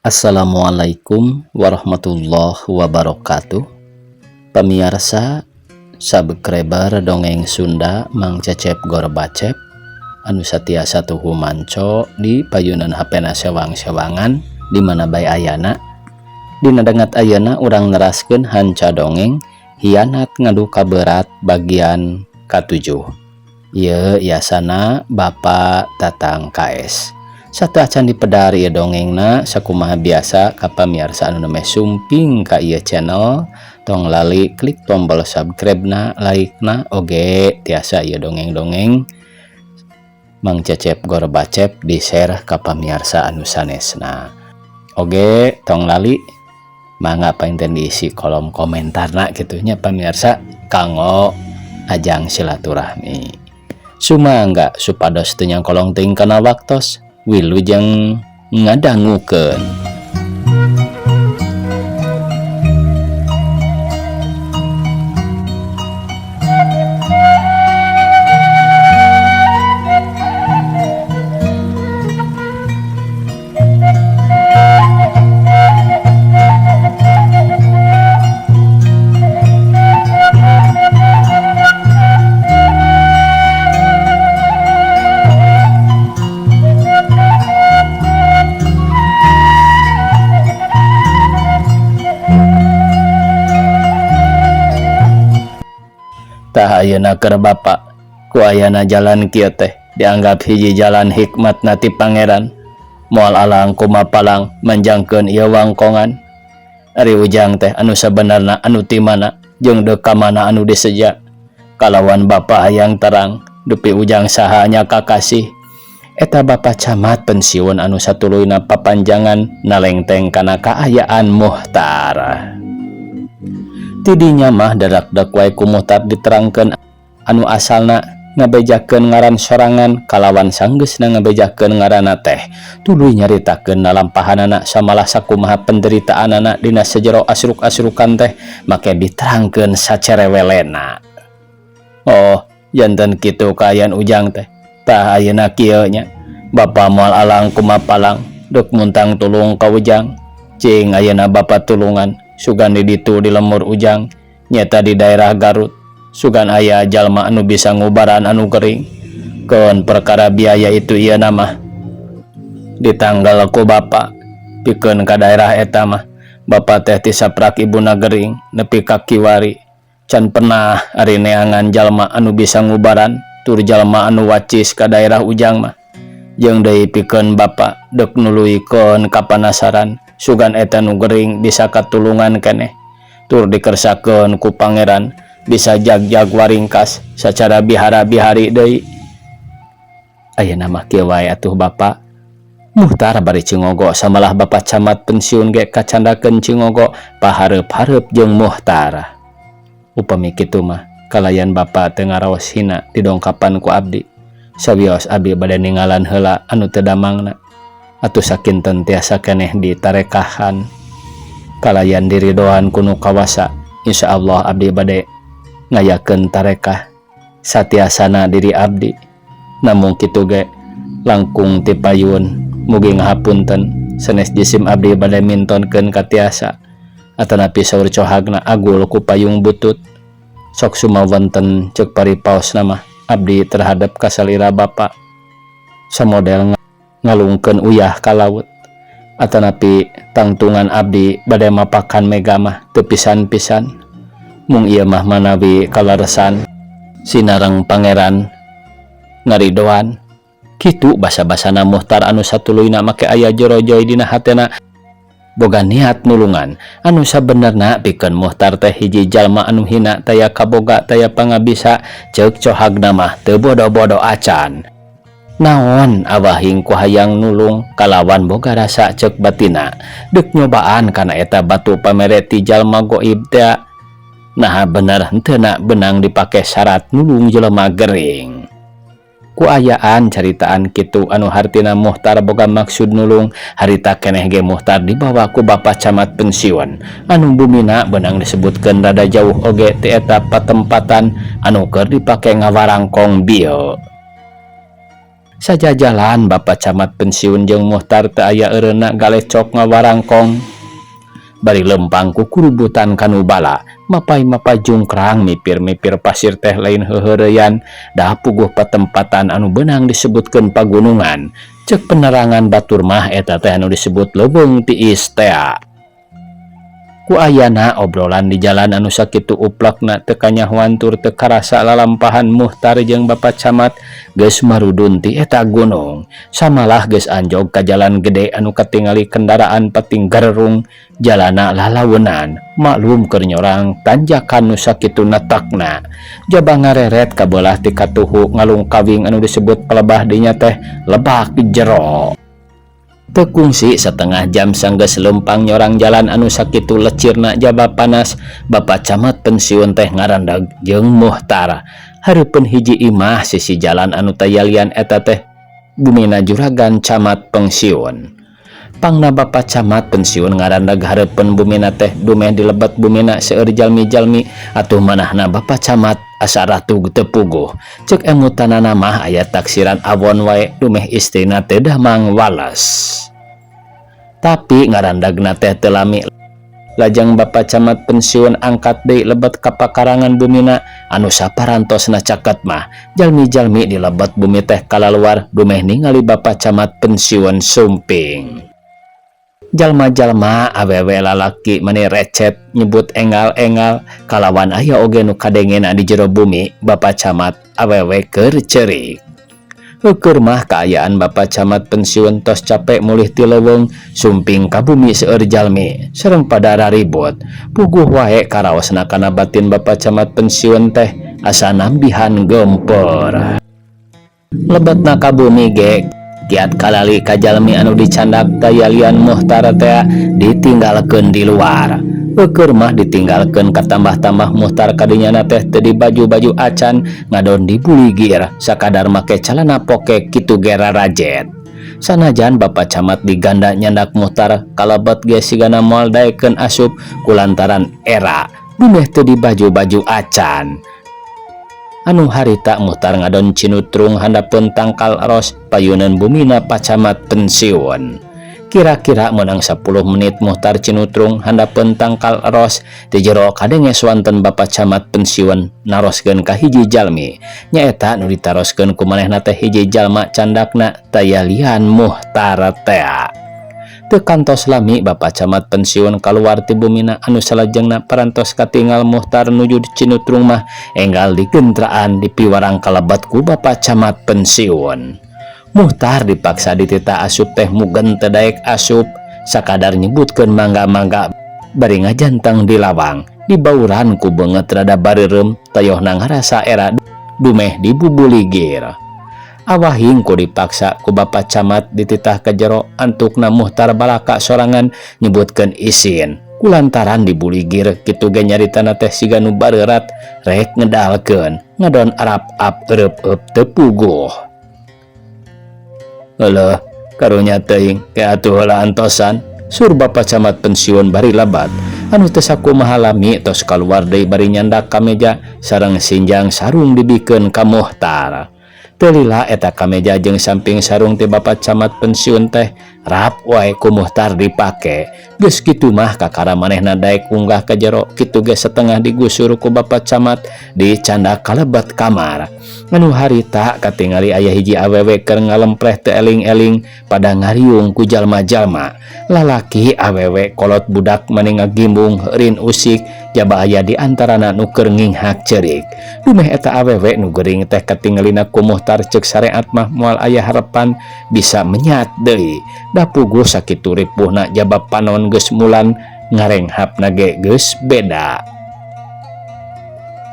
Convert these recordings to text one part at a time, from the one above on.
Assalamualaikum warahmatullahi wabarakatuh. Pemirsa, subscriber dongeng Sunda Mang Cecep Gorbacep anu satiasa tuhu manco di payunan HP sewang-sewangan di mana bae ayana. Dina dengat ayana urang neraskeun hanca dongeng hianat ngadu kaberat bagian ke-7. Ieu yasana Bapak Tatang KS. Satu acan dipedar ieu dongengna sakumaha biasa ka pamirsa anu nemeh sumping ka ieu channel tong lali klik tombol subscribe-na, like-na oge tiasa ieu dongeng-dongeng Mang Cecep Gorbacep di share ka pamirsa anu sanesna. Oge tong lali mangga painten diisi kolom komentarna kitu nya pamirsa kanggo ajang silaturahmi. Sumangga supados teu nyangkolong teuing kana waktos wilujeng ngadangukeun. Tah ayeuna keur Bapak ku ayana jalan kieu teh dianggap hiji jalan hikmat nati pangeran moal alang kumapalang manjangkeun ieu wangkongan ari ujang teh anu sabenarna anu ti mana jeung deuk ka mana anu diseja kalawan Bapak hayang terang dupi ujang saha nya kakasih eta Bapak camat pensiun anu satuluyna papanjangan nalengteng kana kaayaan muhtar. Tidinya mah dadak-dak wae ku muhtar diterangkeun anu asalna ngabejakeun ngaran sorangan kalawan sanggeusna ngabejakeun ngaranna teh tuluy nyaritakeun lalampahanana samalah sakumaha penderitaanana dina sajero asruk-asrukan teh make diterangkeun sacerewelena. Oh, janten kitu kaayaan ujang teh. Tah ayeuna kieu nya Bapa moal alang kumapalang deuk muntang tulung ka ujang. Cing ayeuna Bapa tulungan sugan di ditu di lemur ujang nyata di daerah Garut sugan aya jalma anu bisa ngubaran anu kering keun perkara biaya itu ieu nama ditanggal ku Bapa pikeun ka daerah eta mah Bapa teh ti saprak ibuna gering nepi ka kiwari can pernah ari neangan jalma anu bisa ngubaran tur jalma anu wacis ka daerah ujang mah jeung deui pikeun Bapa deuk nuluykeun ka panasaran sugan eta nu gering bisa katulungan keneh tur dikersakeun ku pangeran bisa jag-jag waringkas sacara bihara-bihari deui. Ayeuna mah kieu wae atuh Bapa muhtar bari cingogo samalah Bapa camat pensiun ge kacandakeun cingogo pahareup-hareup jeung muhtar. Upami kitu mah kalayan Bapa teu ngaraos hina didongkapan ku abdi sawios abdi bade ningalan heula anu teu damangna atuh sakinten tiasa keneh ditarekahan kalayan diridoan kunu kawasa insyaallah abdi bade ngayakeun tarekah satiasana diri abdi namung kitu ge langkung ti payun mugi ngahapunten sanes jisim abdi bade mintonkeun ka tiasa atanapi saur cohagna agul ku payung butut sok sumawenten ceuk paripaos nama abdi terhadap kasalira Bapa samodel ngalungkeun uyah ka laut atanapi tangtungan abdi bade mapakan mega mah teu pisan-pisan mung ieu mah manawi kaleresan sinareng pangeran ngaridoan kitu basa-basana muhtar anu satuluyna make aya jorojoy dina hatena boga niat nulungan anu sabenerna pikeun muhtar teh hiji jalma anu hina taya kaboga taya pangabisa ceuk cohagna mah teu bodo-bodo acan. Naon abahing ku hayang nulung kalawan boga rasa ceuk batina deuk nyobaan kana eta batu pamere ti jalma goib teh nah bener henteu na benang dipake syarat nulung jelema gering. Ku ayaan caritaan kitu anu hartina muhtar boga maksud nulung harita keneh ge muhtar dibawa ku Bapa camat pensiun anu bumina benang disebutkeun rada jauh oge ti eta patempatan anu keur dipake ngawarangkong bieu. saja jalan Bapak Camat pensiun jeung Muhtar teu aya eureuna galecok ngawarangkong. Bari lempang ku kurubutan kanu bala, mapai-mapai jungkrang mipir-mipir pasir teh lain heuheureyan, dah puguh patempatan anu beunang disebutkeun pagunungan. Cek penerangan batur mah eta teh anu disebut leuweung tiis tea. Ku ayana obrolan di jalan anu sakitu uplakna teu kanyahoan tur teu karasa lalampahan Muhtar jeung Bapak Camat geus marudun ti eta gunung. Samalah geus anjog ka jalan gede anu katingali kendaraan pating garerung, jalana lalaweunan, maklum keur nyorang tanjakan nu sakitu natakna. Jaba ngareret ka beulah ti katuhu ngalung kawing anu disebut pelebah dinya teh lebak di jero. Tekungsi setengah jam sanggeus lempang nyorang jalan anu sakitu lecirna jaba panas, Bapak Camat pensiun teh ngarandag jeung Muhtar. Hareupeun hiji imah sisi jalan anu tayalian eta teh bumina juragan camat pensiun. Pangna Bapak Camat pensiun ngarandag hareupeun bumina teh dumeh dilebet bumina seueur jalmi-jalmi, atuh manahna Bapak Camat asa ratu teu puguh. Cek emutanana mah aya taksiran awon wae dumeh istrina teh damang walas. Tapi ngarandagna teh teu lami. Lajang Bapak Camat pensiun angkat deui lebet ka pakarangan bumina anu saparantosna caket mah jalmi-jalmi di lebet bumi teh kalaluar dumeh ningali Bapak Camat pensiun sumping. Jalma-jalma awewe lalaki meni recet nyebut engal-engal kalawan aya oge nu kadengena di jero bumi. Bapak Camat awewe keur ceurik. Ukur mah kaayaan Bapak Camat pensiun tos capek mulih ti leuweung sumping ka bumi seueur jalmi sareng pada raribut. Puguh wae karaosna kana batin Bapak Camat pensiun teh asa nambihan gempor. Lebetna ka bumi ge kiat kalali ka jalmi anu dicandak tayalian Muhtar teh ditinggalkeun di luar. Ukur mah ditinggalkeun katambah-tambah Muhtar kadinyana teh teu di baju-baju acan ngadon dibuligir sakadar make calana poke kitu ge rarajet. Sanajan Bapak Camat diganda nyandak Muhtar kalebet ge sigana moal daekeun asup kulantaran era dumeh teu di baju-baju acan. Anu harita Muhtar ngadon cinutrung handapun tangkal ros payunan bumina Pak Camat pensiun. Kira-kira menang 10 menit Muhtar cinutrung handapun tangkal ros di jero kadenge swanten Bapak Camat pensiun naroskeun ka hiji jalmi. Nyaeta nu ditaroskeun ku manehna teh hiji jalma candakna tayalian Muhtar teh. Teu kantos lami Bapak Camat pensiun kaluar ti bumina anu salajengna parantos katingal Muhtar nuju di cinutrung mah enggal digentraan dipiwarang kalebet ku Bapak Camat pensiun. Muhtar dipaksa ditita asup teh mugen teu daek asup sakadar nyebutkeun mangga-mangga bari ngajanteng di lawang dibauran ku beungeut rada bareureum tayohna ngarasa era dumeh dibubuligir. Awahing ku dipaksa ku Bapak Camat dititah ke jero antukna Muhtar balaka sorangan nyebutkeun isin kulantaran dibuligir kitu ge nyaritana teh siga nu bareurat rek ngedalkeun ngadon arap-ap eureub-eup teu puguh. Eueuh karunya teuing ke atuh heula antosan sur Bapak Camat pensiun bari labat anu teu sakumaha lami tos kaluar deui bari nyandak ka meja sareng sinjang sarung dibikeun ka Muhtar. Teu lila eta kameja jeung samping sarung ti Bapak Camat pensiun teh rap wae ku Muhtar dipake. Geus kitu mah kakara manehna daek unggah ka jero kitu ge setengah digusur ku Bapak Camat dicandak kalebet kamar. Anu harita katingali aya hiji awewe keur ngalempreh teu eling-eling pada ngariung ku jalma-jalma. Lalaki awewe kolot budak mani ngagimbung heurin usik jaba aya di antarana nu keur nginghak ceurik. Dumeh eta awewe nu geuring teh katingalina ku Muhtar cek syariat mah moal aya harapan bisa menyat deui. Da puguh sakitu ripuhna jaba panon geus mulan ngarenghapna ge geus beda.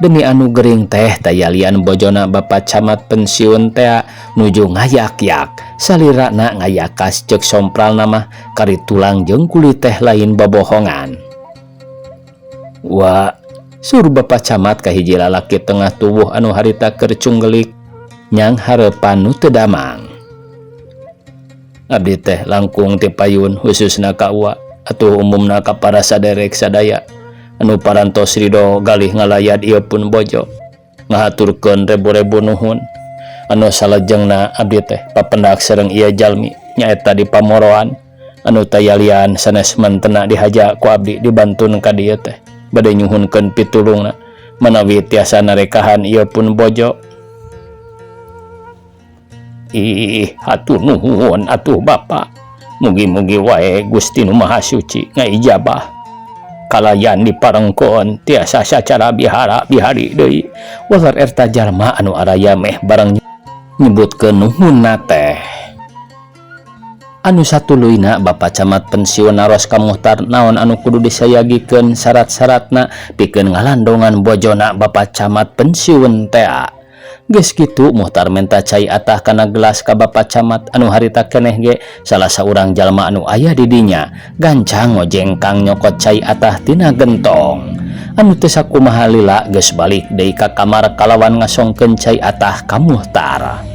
Demi anu gering teh tayalian bojona Bapak Camat pensiun teh nuju ngayak-yak salirana ngayakas cek sompralna mah kari tulang jeung kulit teh lain bobohongan. Wah, sur Bapak Camat ka hiji lalaki tengah tubuh anu harita keur cunggelik nyang hareupan nu teu damang. Abdi teh langkung ti payun khususna ka uwa atuh umumna ka para saderek sadaya anu parantos ridho galih ngalayad ieu pun bojo ngahaturkeun rebu-rebu nuhun. anu salajengna abdi teh papendak sareng ieu jalmi nyaeta di pamoroan anu tayalian sanes mentena dihaja ku abdi dibantun ka dieu teh bade nyuhunkeun pitulungna manawi tiasa narekahan ieu pun bojo. Ih, hatur nuhun atuh Bapak. Mugi-mugi wae Gusti Nu Maha Suci ngaijabah. Kalayan diparengkeun tiasa sacara bihara-bihari deui. Walar eta jalma anu araya meh bareng nyebutkeun nuhunna teh. Anu satuluyna Bapak Camat pensiun naros ka Muhtar naon anu kudu disayagikeun syarat-syaratna pikeun ngalandongan bojona Bapak Camat pensiun teh. Geus kitu Muhtar menta cai atah kana gelas ka Bapak Camat anu harita keneh ge salah saurang jalma anu aya di dinya gancang ngojengkang nyokot cai atah tina gentong. Anu teu sakumaha lila geus balik deui ka kamar kalawan ngasongkeun cai atah ka Muhtar.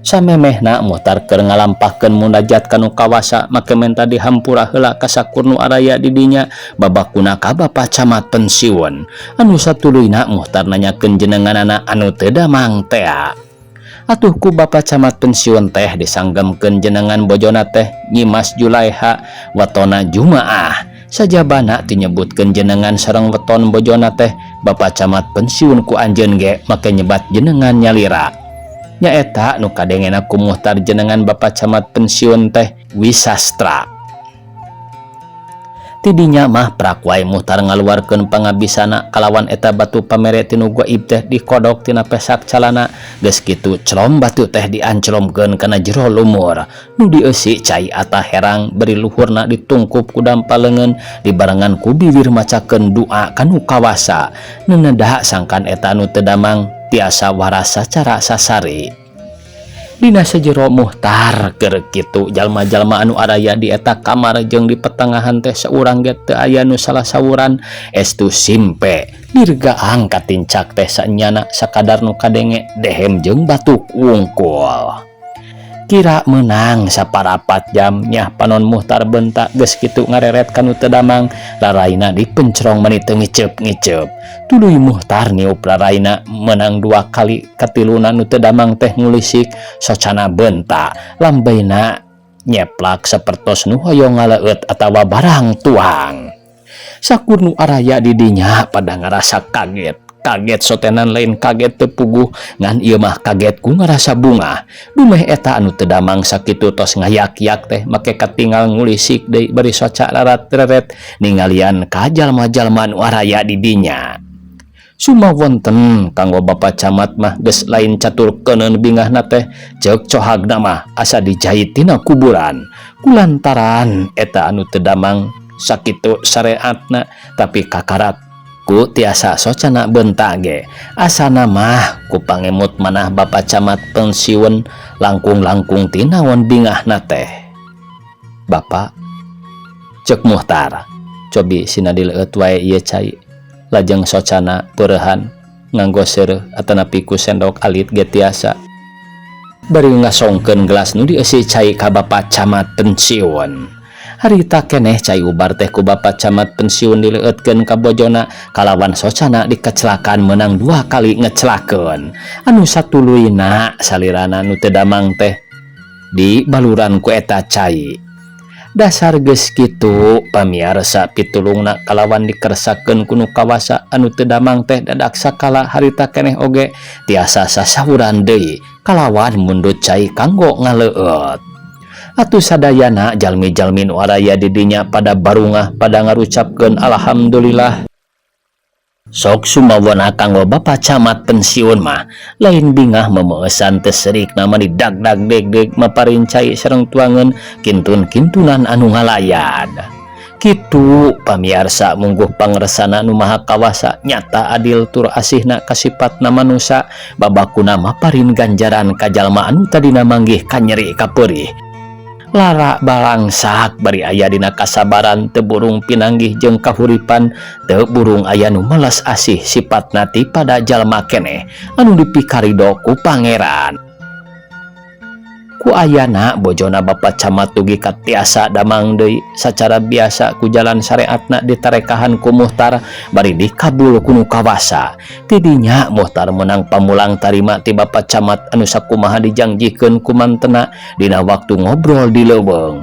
Samemehna Muhtar keur ngalampahkeun munajat kanu kawasa make menta dihampura heula ka sakurnu araya di dinya babakuna ka Bapak Camat pensiun. Anu satuluyna Muhtar nanyakeun jenenganana anu teu damang teh. Atuh ku Bapak Camat pensiun teh disanggemkeun jenengan bojona teh Nyimas Julaiha watona Jumaah. Sajabana tinyebutkeun jenengan sareng weton bojona teh Bapak Camat pensiun ku anjeun ge make nyebat jenengan nyalira. Nyaeta nu kadengena ku Muhtar jenengan Bapak Camat pensiun teh Wisastra. Tidinya mah prak wae Muhtar ngaluarkeun pangabisana kalawan eta batu pamere tinu gaib teh dikodok tina pesak calana. Geus kitu celom batu teh dianclomkeun kana jero lumur. Nu dieusi cai atah herang beri luhurna ditungkup ku dampaleungeun dibarengan ku bibir macakeun doa kanu kawasa. Neuneudah sangkan eta anu teu damang tiasa waras sacara sasari. Dina sajero Muhtar keur kitu jalma-jalma anu araya di eta kamar jeung di petengahan teh saurang ge teu aya nu salah sawuran estu simpe dirgaang katincak teh sanyana sakadar nu kadenge dehem jeung batuk wungkul. Kira menang saparapat jam nyah panon Muhtar bentak geus kitu ngareret kanu teu damang raraina dipencrong menit teu ngiceup-ngiceup. Tuluy Muhtar niup raraina menang 2 kali katiluna nu teu damang teh ngulisik socana bentak lambeina nyeplak sapertos nu hoyong ngaleut atawa barang tuang. Sakur nu araya di dinya pada ngarasa kaget sotenan lain kaget teu puguh ngan ieu mah kaget ku ngarasa bunga. Dumeh eta anu teu damang sakitu tos ngayak-yak teh make katinggal ngulisik deui bari soca rarat-reret ningalian ka jalma-jalma anu araya di dinya. Suma wonten kanggo Bapak Camat mah geus lain caturkeuneun bingahna teh ceuk cohagna mah asa dijahit tina kuburan. Kulantaran eta anu teu damang sakitu syariatna tapi kakarat ku tiasa socana bentak ge asana mah ku pangemut manah Bapak Camat pensiun langkung-langkung tinaon bingahna teh. Bapak ceuk Muhtar cobi sina dileueut wae ieu cai lajeng socana peurehan nganggo seureuh atanapi ku sendok alit ge tiasa bari ngasongkeun gelas nu dieusi cai ka Bapak Camat pensiun. Harita keneh cai ubar teh ku Bapak Camat pensiun dileueutkeun ka bojona kalawan socana dikecelakaan menang 2 kali ngecelakeun. Anu satuluyna salirana nu teu damang teh di baluran ku eta cai. Dasar geus kitu pamiarsa pitulungna kalawan dikersakeun ku nu kawasa anu teu damang teh dadak sakala harita keneh oge tiasa sasahuran deui kalawan mundut cai kanggo ngaleueut. Atuh sadayana jalmi-jalmi nu araya di dinya pada barungah pada ngarucapkeun alhamdulillah. Sok sumawona kanggo Bapak Camat pensiun mah lain bingah memeuesan teu seurik nama didag-dag deg-deg maparincai sareng tuangeun kintun-kintunan anu ngalayad. Kitu pamiarsa mungguh pangresana nu maha kawasa nyata adil tur asihna kasipatna manusia babakuna maparin ganjaran ka jalma anu tadina manggih kanyeri kapeurih. Lara balangsak bari aya dina kasabaran teu burung pinanggih jeung kahuripan teu burung aya nu meles asih sifatna ti pada jalma keneh anu dipikarido ku pangeran. Ku ayana bojona Bapak Camat dugi ka tiasa damang deui sacara biasa ku jalan syariatna ditarekahan ku Muhtar bari dikabul ku nu kawasa. Tidinya Muhtar menang pamulang tarima ti Bapak Camat anu sakumaha dijangjikeun ku mantena dina waktu ngobrol di leuweung.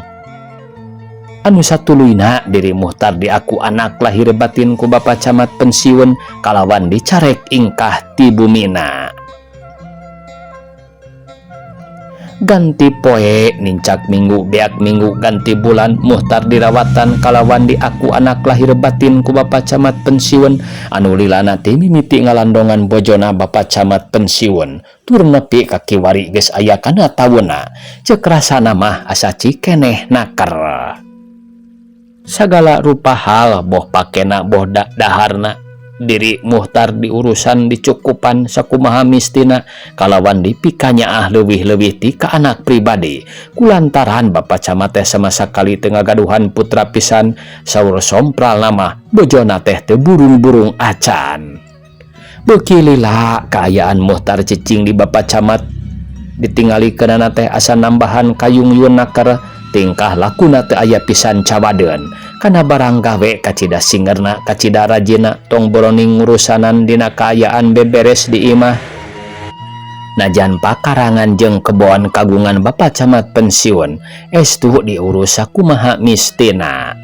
Anu satuluyna diri Muhtar diaku anak lahir batin ku Bapak Camat pensiun kalawan dicarek ingkah ti bumina. Ganti poe nincak minggu beak minggu ganti bulan Muhtar dirawatan kalawan diaku anak lahir batin ku Bapak Camat pensiun anu lilana teh mimiti ngalandongan bojona Bapak Camat pensiun tur nepi ka kiwari geus aya kana taweuna ceuk rasana mah asa cikeneh naker. Sagala rupa hal boh pakena boh daharna diri Muhtar diurusan dicukupan sakumaha mistina kalawan dipikanya leuwih-leuwih ti ka anak pribadi kulantaran Bapak Camat teh sama sakali teu ngagaduhan putra pisan saur sompral nama bojona teh teu burung-burung acan. Beuki lila kaayaan Muhtar cicing di Bapak Camat ditinggalikeunana teh asa nambahan kayung-yun naker tingkah lakuna teu aya pisan cawadeun kana barang gawe kacida singerna kacida rajina tong boroning ngurusanan dina kaayaan beberes di imah. Najan pakarangan jeung keboan kagungan Bapak Camat pensiun estu diurus sakumaha mistina.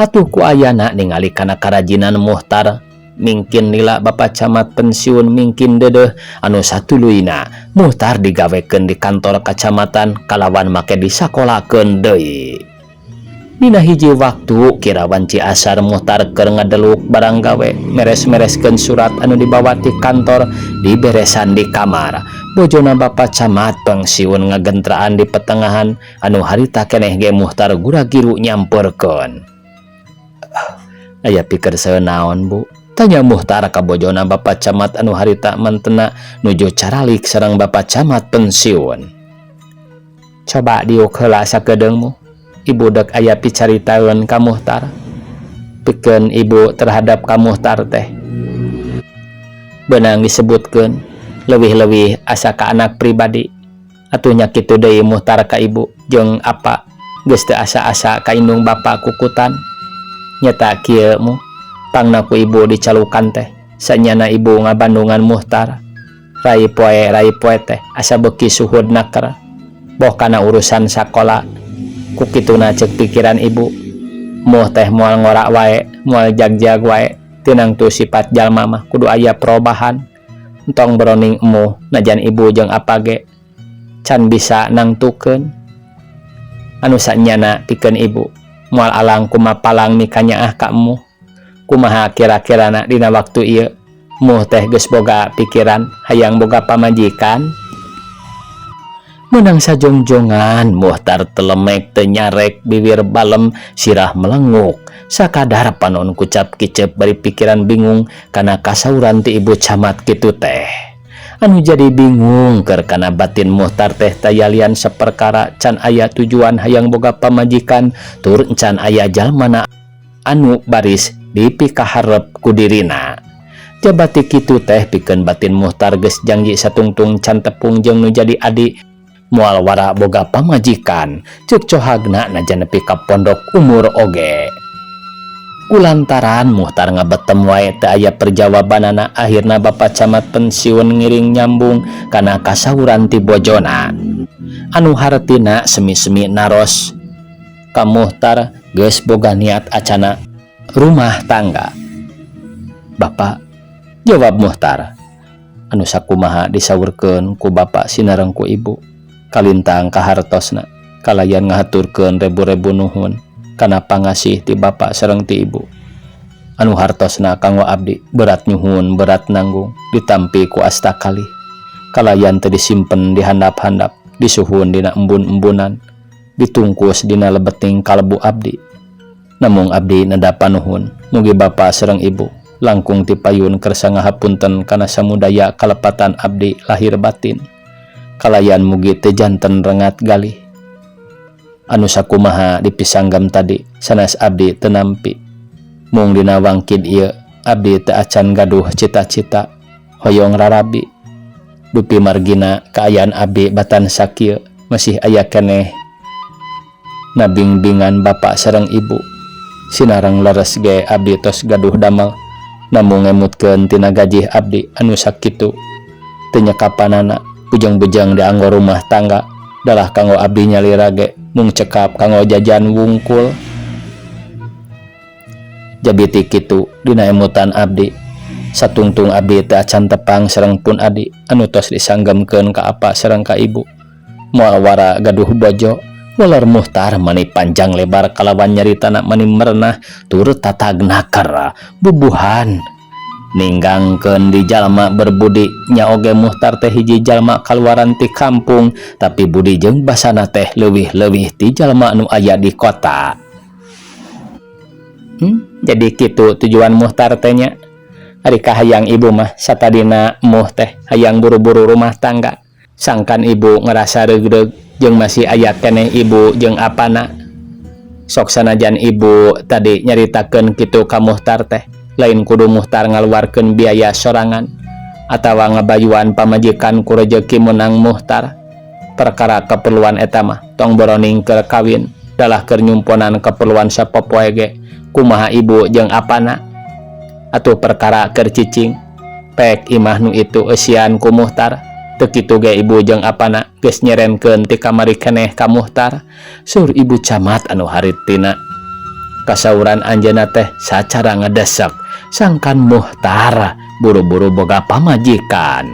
Atuh ku ayana ningali kana karajinan Muhtar mingkin lila Bapak Camat pensiun mingkin dedeh anu satuluyna Muhtar digawekeun di kantor kacamatan kalawan make disakolakeun deui. Dina hiji waktu kirawan Ciasar Muhtar keur ngadeluk barang gawe meres-mereskeun surat anu dibawa ti kantor diberesan di kamar. Bojona Bapak Camat pensiun ngagentraan di petengahan anu harita keneh ge Muhtar gura-giru nyamperkeun. Aya pikeun saeunaon Bu? Tanya Muhtar ka bojona Bapak Camat anu harita mantena nuju caralik sareng Bapak Camat pensiun. Coba diuk heula sakedeungmu. Ibu dek aya picaritaeun ka Muhtar. Pikeun ibu terhadap ka Muhtar teh. Beunang disebutkeun leuwih-leuwih asa ka anak pribadi. Atuh nya kitu deui Muhtar ka ibu jeung apa geus teu asa-asa ka indung Bapak kukutan. Nyata kieu mu pangna ku ibu dicalukan teh sanyana ibu ngabandungan Muhtar. Rai poe teh asa beuki suhud naker. Boh kana urusan sakola ku kituna ceuk pikiran ibu moh teh moal ngorak wae moal jag-jag wae tinang tu sifat jalma mah kudu aya perubahan entong beroning emuh najan ibu jeung apa ge can bisa nangtukeun anu sanyana pikeun ibu moal alang kumapalang mikanyaah ka emuh kumaha kira-kirana dina waktu ieu moh teh geus boga pikiran hayang boga pamajikan. Menang sajongjongan Muhtar telemek teu nyarek bibir balem sirah melenguk sakadar panon kucap kicep bari pikiran bingung kana kasauran ti Ibu Camat kitu teh. Anu jadi bingung keur kana batin Muhtar teh tayalian saperkara can aya tujuan hayang boga pamajikan tur can aya jalmana anu baris dipikaharep ku dirina. Jabati kitu teh pikeun batin Muhtar geus janji satungtung can tepung jeung nu jadi adi moal wara boga pamajikan ceuk cohagna najan nepi ka pondok umur oge. Kulantaran Muhtar ngabetem wae teu aya perjawabanana akhirna Bapak Camat pensiun ngiring nyambung kana kasauran ti bojona anu hartina semi-semi naros ka Muhtar geus boga niat acana rumah tangga. Bapak, jawab Muhtar anu sakumaha disaurkeun ku Bapak sinareng ku Ibu kalintang kahartosna kalayan ngahaturkeun rebu-rebu nuhun kana pangasih ti Bapak sareng ti Ibu anu hartosna kanggo abdi berat nyuhun berat nanggung ditampi ku asta kalih kalayan teu disimpen di handap-handap disuhun dina embun-embunan ditungkus dina lebeting kalbu abdi. Namung abdi nedapa nuhun mugi Bapak sareng Ibu langkung ti payun kersa ngahapunten kana samudaya kalepatan abdi lahir batin kalayan mugi teu janten rengat galih anu sakumaha dipisanggam tadi sanes abdi teu nampi mung dina wangkid ieu abdi teu acan gaduh cita-cita hoyong rarabi dupi margina kaayaan abdi batan sakieu masih aya keneh nabingbingan bapak sareng ibu. Sinareng leres ge abdi tos gaduh damel, namung ngemutkeun tina gajih abdi anu sakitu teu nyekapanana bujang-bujang di anggo rumah tangga. Dalah kanggo abdi nyalira ge mung cekap kanggo jajan wungkul. Jabiti kitu dina emutan abdi, satungtung abdi teu acan tepang sareng pun adi anu tos disanggemkeun ka apa sareng ka ibu. Moal wara gaduh bojo, walar Muhtar mani panjang lebar kalawan nyaritana mani merenah turut tatagna kara bubuhan ninggangkeun di jalma berbudi. Nya oge Muhtar teh hiji jalma kaluaran ti kampung, tapi budi jeung basana teh leuwih-leuwih ti jalma anu aya di kota. Jadi kitu tujuan Muhtar teh nya. Ari kahayang ibu mah satadina muh teh hayang buru-buru rumah tangga. Sangkan ibu ngerasa regreg jeung masih aya keneh ibu jeung apana. Sok sanajan ibu tadi nyaritakeun kitu ka Muhtar teh, lain kudu Muhtar ngaluarkeun biaya sorangan atawa ngabayuan pamajikan ku rejeki menang Muhtar. Perkara keperluan eta mah tong boroning keur kawin, dalah keur nyumponan keperluan sapopoe ge kumaha ibu jeung apana. Atuh perkara keur cicing pek imah nu itu eusian ku Muhtar. Teu kitu ge ibu jeung apana geus nyerenkeun ti kamari keneh ka Muhtar. Sur ibu camat anu haritina kasauran anjeunna teh sacara ngedesek, sangkan Muhtar buru-buru boga pamajikan.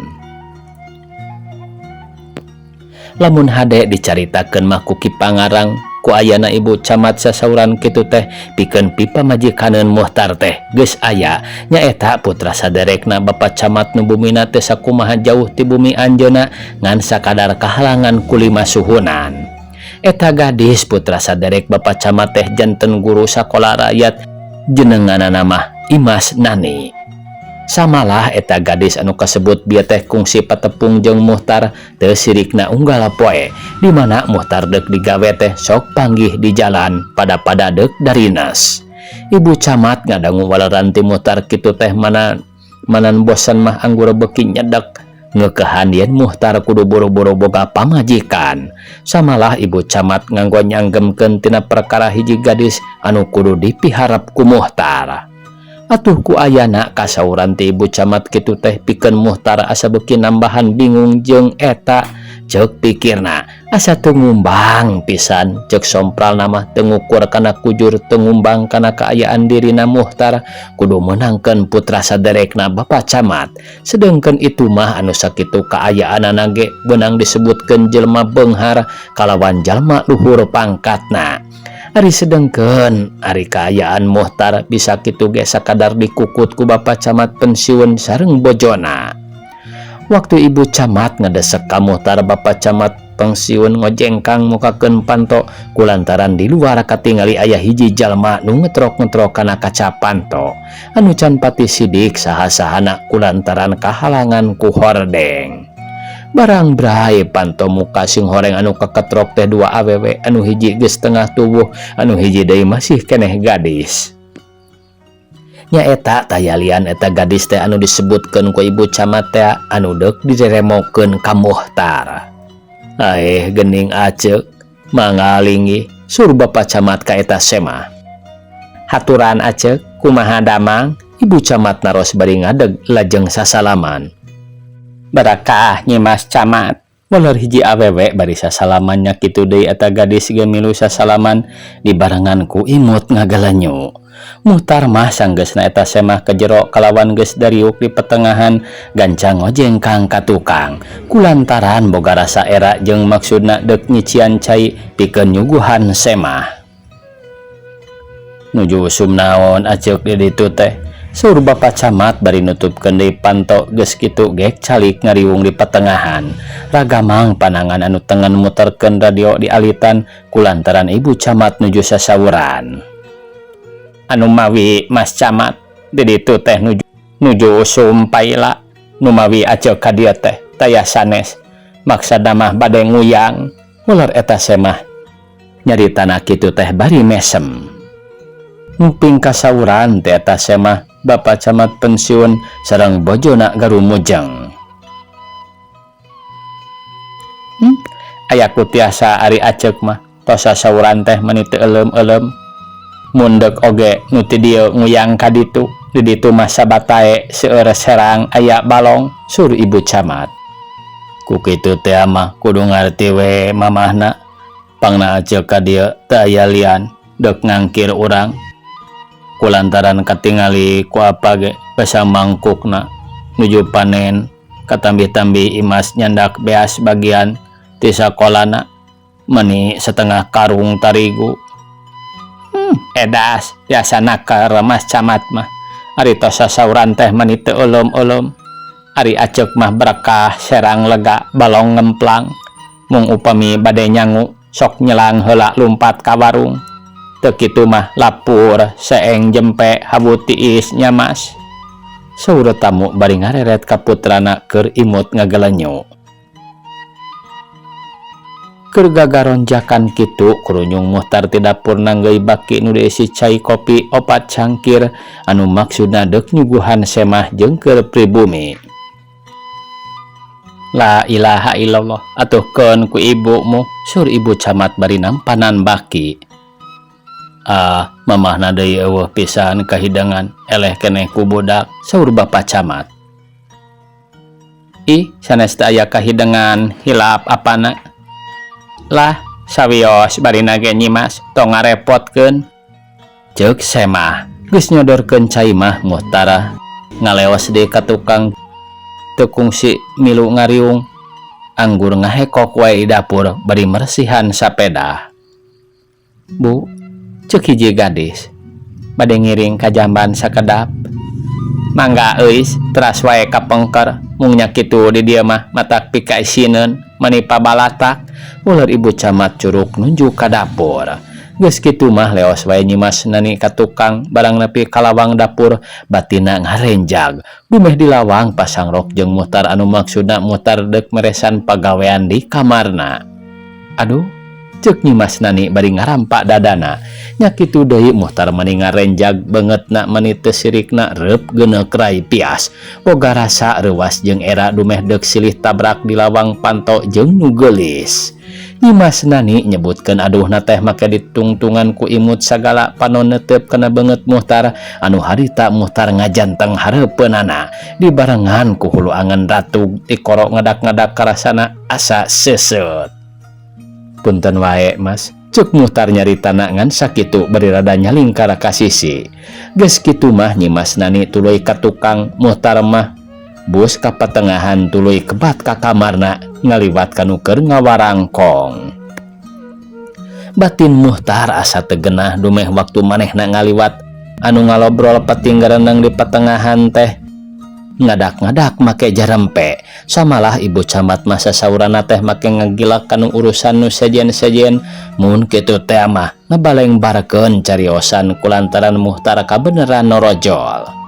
Lamun hade dicaritakeun mah ku Ki Pangarang, ku ayana ibu camat sasauran kitu teh pikeun pipamajikaneun Muhtar teh geus aya nyaeta putra saderekna bapak camat nu bumina teh sakumaha jauh ti bumi anjeunna ngan sakadar kahalangan ku lima suhunan. Eta gadis putra saderek bapak camat teh janten guru sakola rakyat, jenenganana mah Imas Nani. Samalah eta gadis anu kasebut bieu teh kungsi patepung jeung Muhtar teu sirikna unggal poe, di mana Muhtar deuk digawe teh sok panggih di jalan pada deuk darines. Ibu camat ngadangu waleran ti Muhtar kitu teh manan bosan mah anggur beuki nyedek ngeukehan yen Muhtar kudu buru-buru boga pamajikan. Samalah ibu camat nganggo nyanggemkeun tina perkara hiji gadis anu kudu dipiharap ku Muhtar. Atuh ku ayana kasauran ti ibu camat kitu teh pikeun Muhtar asa beuki nambahan bingung jeung eta. Ceuk pikirna asa teu ngumbang pisan, ceuk sompral nama teu ngukur kana kujur, teu ngumbang kana kaayaan dirina Muhtar kudu menangkeun putra saderekna bapak camat. Sedengkeun itu mah anu sakitu kaayaanana ge beunang disebutkeun jelema beunghar kalawan jalma luhur pangkatna. Ari sedengkeun ari kaayaan Muhtar bisa kitu ge sakadar dikukut ku bapak camat pensiun sareng bojona. Waktu ibu camat ngedesek ka Muhtar, bapak camat pensiun ngojengkang mukakeun panto kulantaran di luar katingali aya hiji jalma nu ngetrok-ngetrok kana kaca panto anu can pati sidik saha-sahana kulantaran kahalangan ku hordeng. Barang bray panto muka sing horeng anu keketrok teh dua awewe, anu hiji geus tengah tubuh, anu hiji deui masih keneh gadis. Nyaeta tayalian eta gadis teh anu disebutkeun ku ibu camat teh anu deuk direremokeun ka Muhtar. Geuning aceuk mangalingi sur bapak camat ka eta semah. Haturan aceuk kumaha damang? Ibu camat naros bari ngadeg lajeng sasalaman. Barakah Nyi Mas Camat. Walar hiji awewe bari sasalaman nya kitu deui eta gadis ge milu sasalaman dibarengan ku imut ngagalanyu. Muhtar mah sanggeusna eta semah ke jero kalawan geus dariuk di petengahan gancang ngojengkang ka tukang kulantaran boga rasa era jeung maksudna deuk nyician cai pikeun nyuguhan semah. Nuju usum naon aceuk di ditu teh? Sur bapak camat bari nutupkeun deui panto geus kitu gek calik ngariung di petengahan. Ragamang panangan anu tengen muterkeun radio di alitan kulantaran ibu camat nuju sasawuran. Anu mawi Mas Camat di ditu teh nuju usum paila nu mawi aceuk ka dieu teh taya sanes maksudna mah bade nguyang. Ular eta semah nyaritana kitu teh bari mesem. Nguping kasawuran teh eta semah bapak camat pensiun sareng bojona garumujeng. ayaku tiasa ari acek mah tos sasauran teh meuni teu eleum-eleum mundek oge nu ti dieu nguyang ka ditu di ditu mah sabatae seueur serang aya balong sur ibu camat ku kitu teh mah kudu ngarti we mamahna pangna acek ka dieu teu aya lian dek ngangkir urang kulantaran katingali ku apa ge pesang mangkukna nuju panen katambi-tambi imas nyandak beas bagian ti sakolana meni setengah karung tarigu edas biasana ka remas camat mah ari tos sasauran teh meni teu eleum-eleum ari acek mah berkah serang lega balong ngemplang mung upami bade nyangu sok nyelang heula lumpat ka warung teu kitu mah lapur seeng jempe habu tiis nyamas saur tamu bari ngareret ka putrana keur imut ngagelenyo keur gagaronjakan kitu kurunyung Muhtar ti dapur nanggeui baki nu diisi cai kopi 4 cangkir anu maksudna deuk nyuguhan semah jeung keur pribumi. La ilaha illallah atuhkeun ku ibumu sur ibu camat bari nampanan baki. Mamahna deui eueuh pisan kahidangan eleh keneh ku budak saur bapak camat. Ih sanes teu aya kahidangan hilap apana? Lah sawios bari nage nyimas tong ngarepotkeun ceuk semah geus nyodorkeun cai mah Muhtara ngaleos deui ka tukang teu kungsi milu ngariung anggur ngahekok wae di dapur bari mersihan sapeda. Bu, ceuk hiji gadis bade ngiring ka jamban sakedap. Mangga euis teras wae kapengker mung nya kitu di dieu mah matak pikaisieun mani pabalatak ulah ibu camat curug nunjuk ka dapur. Geus kitu mah leos wae nyimas nani ka tukang barang nepi ka lawang dapur batina ngarenjag dumeh di lawang pasang rok jeung Muhtar anu maksudna Muhtar deuk meresan pagawean di kamarna. Aduh ceuk nyimas nani bari ngarampak dadana nya kitu deui Muhtar mani ngarenjag beungeutna mani teu sirikna reup geuneuk rai pias boga rasa reuas jeung era dumeh deuk silih tabrak di lawang panto jeung nu geulis. Nyimas nani nyebutkeun aduhna teh make ditungtungan ku imut sagala panon neuteub kana beungeut Muhtar anu harita Muhtar ngajanteng hareupeunana dibarengan ku hulu angen ratu dikoro ngadak-ngadak karasana asa seuseut. Punten wae mas ceuk Muhtar nyaritana ngan sakitu bari rada nyaling ka kasisi. Geus kitu mah nyimas nani tuluy ka tukang Muhtar mah bus ka patengahan tuluy kebat ka kamarna ngaliwat kanu keur ngawarangkong. Batin Muhtar asa teu geunah dumeh waktu manehna ngaliwat anu ngalobrol patinggarenang di patengahan teh ngadak-ngadak make jarempe samalah ibu camat masa saurana teh make ngagilak kanu urusan nu sejen-sejen mun kitu teh mah ngabaleng barkeun cariosan kulantaran Muhtar kabeneran norojol.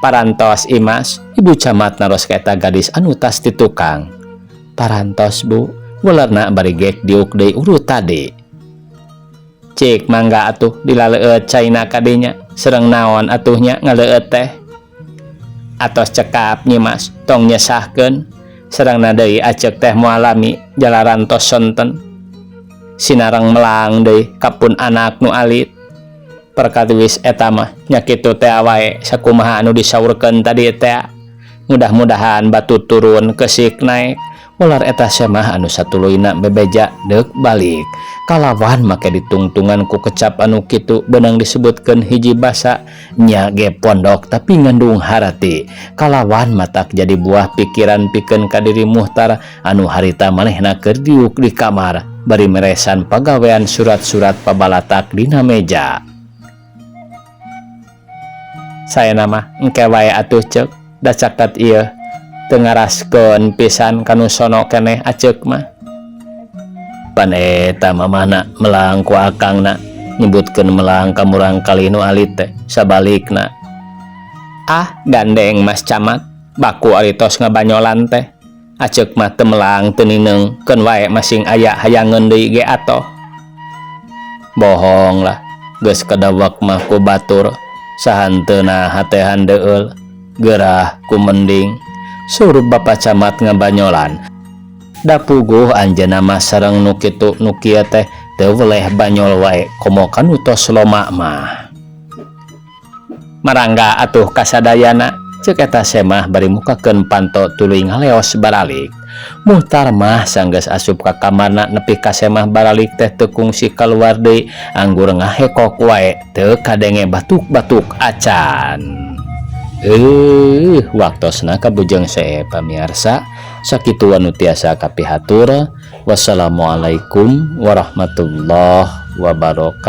Parantos imas ibu camat naros kaeta gadis anu tas ti tukang. Parantos bu wulerna bari gek diuk deui urut tadi. Cik mangga atuh dilaleueut caina kadinya sareng naon atuhnya ngaleueut teh. Atos cekap nyimas tong nyesahkeun sarengna deui acek teh moalami jalaran tos sonten sinareng melang deui kapun anak nu alit. Perkatiwis eta mah nya kitu teh wae sakumaha anu disaurkeun tadi teh mudah-mudahan batu turun kesik naik ular eta semah anu satuluyna bebeja deuk balik kalawan make ditungtungan ku kecap anu kitu beunang disebutkeun hiji basa nya ge pondok tapi ngandung harati kalawan matak jadi buah pikiran pikeun ka diri Muhtar anu harita manehna keur diuk di kamar bari meresan pagawean surat-surat pabalatak dina meja. Saya nama engke wae atuh ceuk da caket ieu teu ngaraskeun pisan kanu sono keneh aceuk mah. Pan eta mamahna melang ku akangna nyebutkeun melang ka murang kali nu alit teh sabalikna. Ah gandeng Mas Camat baku ari tos ngabanyolan teh aceuk mah teu melang teu nineung keun wae masing aya hayangeun deui ge atoh. Bohong lah geus kadawak mah ku batur sahanteuna hatehan deul gerah ku mending suruh bapak camat ngabanyolan Da puguh anjeunna mah sareng nu kitu nu kieu teh teu weleh banyol wae komo kanutos loma mah. Marangga atuh kasadayana, ceuk eta semah bari mukakeun panto tuluy ngaleos baralik. Muhtar mah sanggeus asup ka kamarna nepi ka semah baralik teh teu kungsi kaluar deui anggur ngahekok wae teu kadenge batuk-batuk acan. Waktosna kabujeng sae pamirsa, sakitu anu tiasa kapihatur. Wassalamualaikum warahmatullahi wabarakatuh.